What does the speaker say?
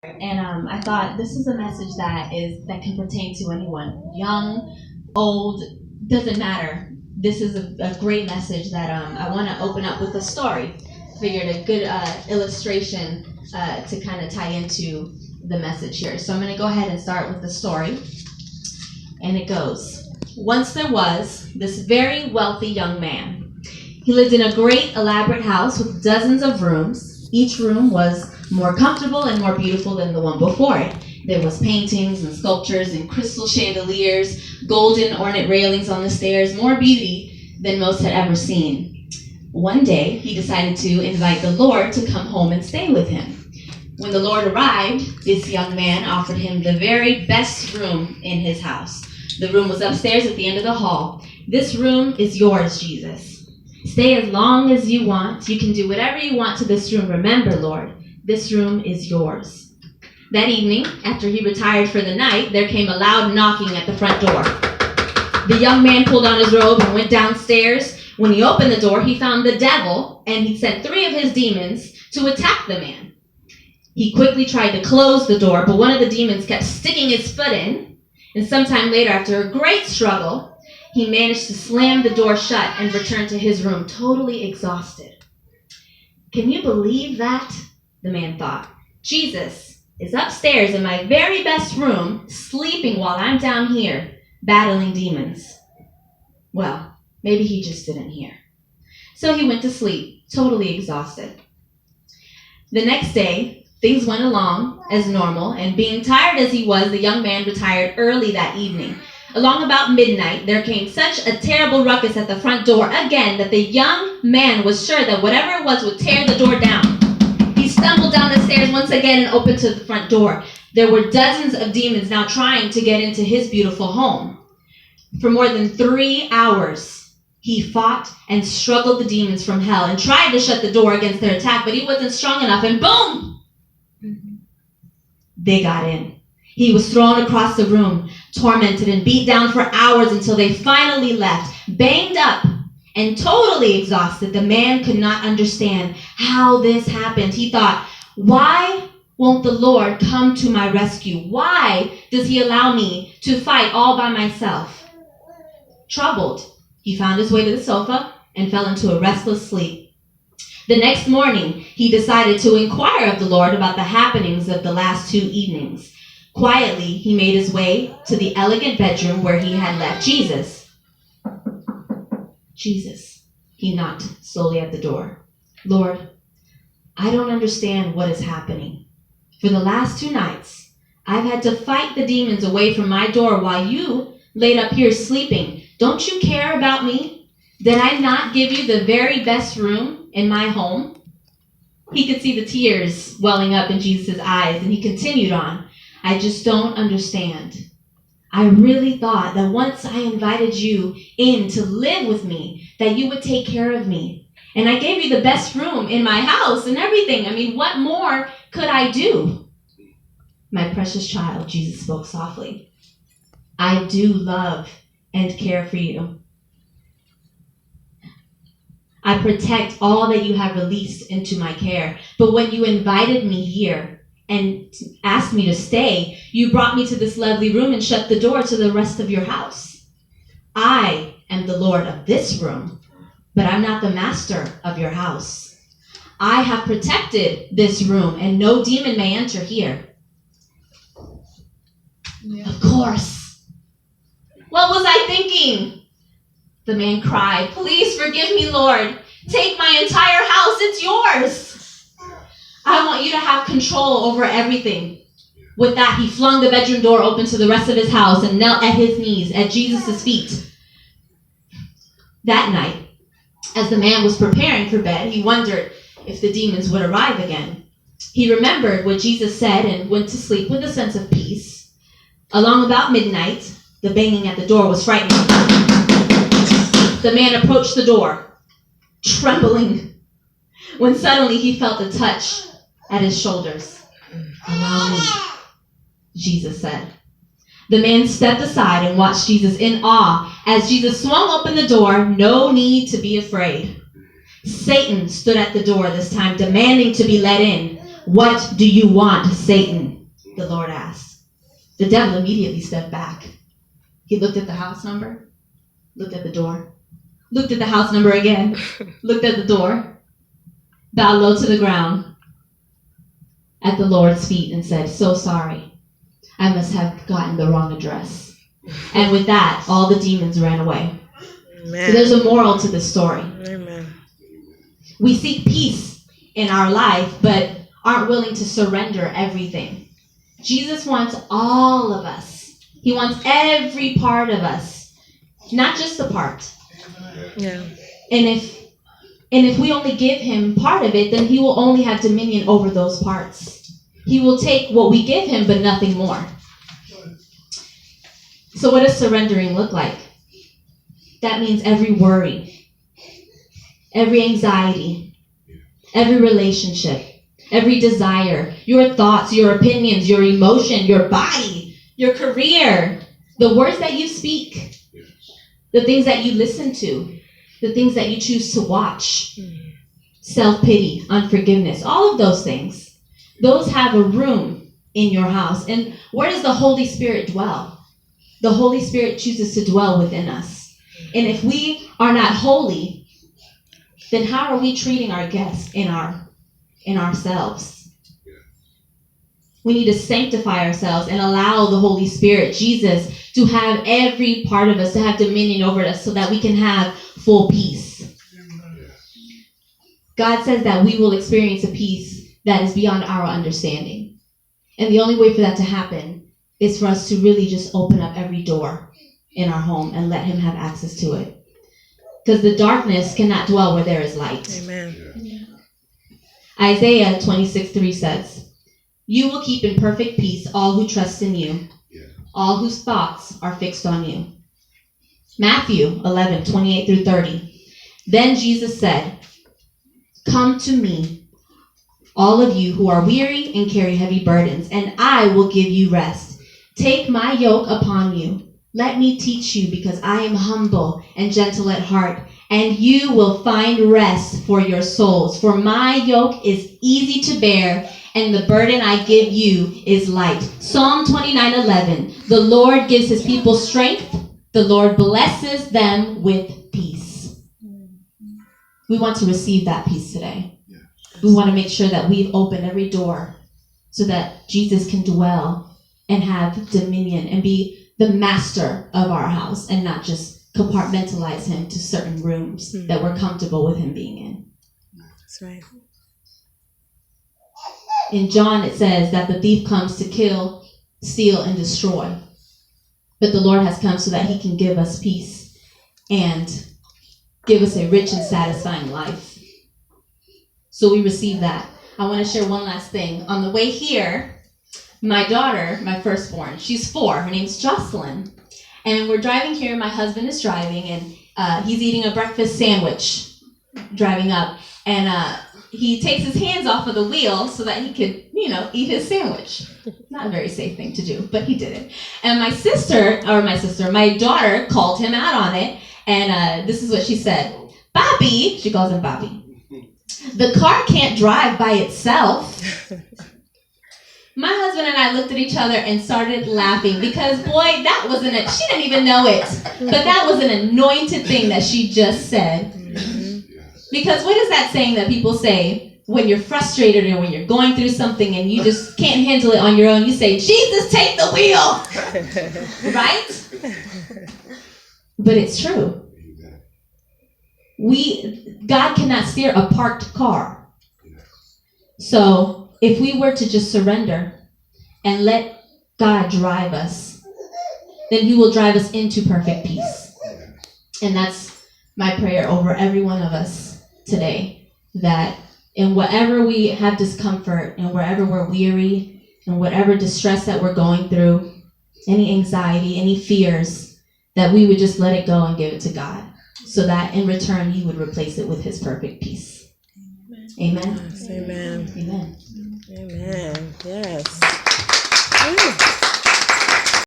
And I thought this is a message that can pertain to anyone, young, old, doesn't matter. This is a great message that I want to open up with a story. Figured a good illustration to kind of tie into the message here. So I'm going to go ahead and start with the story. And it goes, once there was this very wealthy young man. He lived in a great elaborate house with dozens of rooms. Each room was more comfortable and more beautiful than the one before it. There was paintings and sculptures and crystal chandeliers, golden ornate railings on the stairs, more beauty than most had ever seen. One day, he decided to invite the Lord to come home and stay with him. When the Lord arrived, this young man offered him the very best room in his house. The room was upstairs at the end of the hall. This room is yours, Jesus. Stay as long as you want. You can do whatever you want to this room. Remember, Lord, this room is yours. That evening, after he retired for the night, there came a loud knocking at the front door. The young man pulled on his robe and went downstairs. When he opened the door, he found the devil, and he sent 3 of his demons to attack the man. He quickly tried to close the door, but one of the demons kept sticking his foot in, and sometime later, after a great struggle, he managed to slam the door shut and return to his room totally exhausted. Can you believe that? The man thought. Jesus is upstairs in my very best room, sleeping while I'm down here, battling demons. Well, maybe he just didn't hear. So he went to sleep, totally exhausted. The next day, things went along as normal, and being tired as he was, the young man retired early that evening. Along about midnight, there came such a terrible ruckus at the front door again that the young man was sure that whatever it was would tear the door down. He stumbled down the stairs once again and opened to the front door. There were dozens of demons now trying to get into his beautiful home. For more than 3 hours, he fought and struggled the demons from hell and tried to shut the door against their attack, but he wasn't strong enough, and boom! They got in. He was thrown across the room, tormented and beat down for hours until they finally left, banged up and totally exhausted. The man could not understand how this happened. He thought, why won't the Lord come to my rescue? Why does he allow me to fight all by myself? Troubled, he found his way to the sofa and fell into a restless sleep. The next morning, he decided to inquire of the Lord about the happenings of the last 2 evenings. Quietly, he made his way to the elegant bedroom where he had left Jesus. Jesus, he knocked slowly at the door. Lord, I don't understand what is happening. For the last 2 nights, I've had to fight the demons away from my door while you laid up here sleeping. Don't you care about me? Did I not give you the very best room in my home? He could see the tears welling up in Jesus' eyes, and he continued on. I just don't understand. I really thought that once I invited you in to live with me, that you would take care of me. And I gave you the best room in my house and everything. I mean, what more could I do? My precious child, Jesus spoke softly. I do love and care for you. I protect all that you have released into my care. But when you invited me here and asked me to stay, you brought me to this lovely room and shut the door to the rest of your house. I am the Lord of this room, but I'm not the master of your house. I have protected this room, and no demon may enter here. Yeah. Of course. What was I thinking? The man cried, please forgive me, Lord. Take my entire house, it's yours. I want you to have control over everything. With that, he flung the bedroom door open to the rest of his house and knelt at his knees at Jesus' feet. That night, as the man was preparing for bed, he wondered if the demons would arrive again. He remembered what Jesus said and went to sleep with a sense of peace. Along about midnight, the banging at the door was frightening. The man approached the door, trembling, when suddenly he felt a touch at his shoulders. Allow me, Jesus said. The man stepped aside and watched Jesus in awe. As Jesus swung open the door, no need to be afraid. Satan stood at the door this time, demanding to be let in. What do you want, Satan? the Lord asked. The devil immediately stepped back. He looked at the house number, looked at the door, looked at the house number again, looked at the door, bowed low to the ground at the Lord's feet and said, "So sorry. I must have gotten the wrong address." And with that, all the demons ran away. Amen. So there's a moral to this story. Amen. We seek peace in our life, but aren't willing to surrender everything. Jesus wants all of us. He wants every part of us, not just the part. Yeah. And if we only give him part of it, then he will only have dominion over those parts. He will take what we give him, but nothing more. So what does surrendering look like? That means every worry, every anxiety, every relationship, every desire, your thoughts, your opinions, your emotion, your body, your career, the words that you speak, the things that you listen to, the things that you choose to watch, self-pity, unforgiveness, all of those things, those have a room in your house. And where does the Holy Spirit dwell? The Holy Spirit chooses to dwell within us. And if we are not holy, then how are we treating our guests in ourselves? We need to sanctify ourselves and allow the Holy Spirit, Jesus, to have every part of us, to have dominion over us so that we can have full peace. God says that we will experience a peace that is beyond our understanding. And the only way for that to happen is for us to really just open up every door in our home and let him have access to it. Because the darkness cannot dwell where there is light. Amen. Isaiah 26:3 says, "You will keep in perfect peace all who trust in you, all whose thoughts are fixed on you." Matthew 11:28-30. Then Jesus said, "Come to me, all of you who are weary and carry heavy burdens, and I will give you rest. Take my yoke upon you. Let me teach you, because I am humble and gentle at heart, and you will find rest for your souls. For my yoke is easy to bear, and the burden I give you is light." Psalm 29:11. The Lord gives his people strength. The Lord blesses them with peace. We want to receive that peace today. We want to make sure that we've opened every door so that Jesus can dwell and have dominion and be the master of our house and not just compartmentalize him to certain rooms that we're comfortable with him being in. That's right. In John, it says that the thief comes to kill, steal, and destroy. But the Lord has come so that he can give us peace and give us a rich and satisfying life. So we receive that. I want to share one last thing. On the way here, my daughter, my firstborn, she's 4. Her name's Jocelyn. And we're driving here. My husband is driving, and he's eating a breakfast sandwich driving up. And he takes his hands off of the wheel so that he could, eat his sandwich. Not a very safe thing to do, but he did it. And my daughter called him out on it. And this is what she said. "Bobby," she calls him Bobby, "the car can't drive by itself." My husband and I looked at each other and started laughing because, boy, she didn't even know it, but that was an anointed thing that she just said. Because what is that saying that people say when you're frustrated or when you're going through something and you just can't handle it on your own? You say, "Jesus, take the wheel." Right? But it's true. God cannot steer a parked car. So if we were to just surrender and let God drive us, then he will drive us into perfect peace. And that's my prayer over every one of us today, that in whatever we have discomfort and wherever we're weary and whatever distress that we're going through, any anxiety, any fears, that we would just let it go and give it to God, so that in return he would replace it with his perfect peace. Amen. Yes, amen. Amen. Amen. Yes. Woo.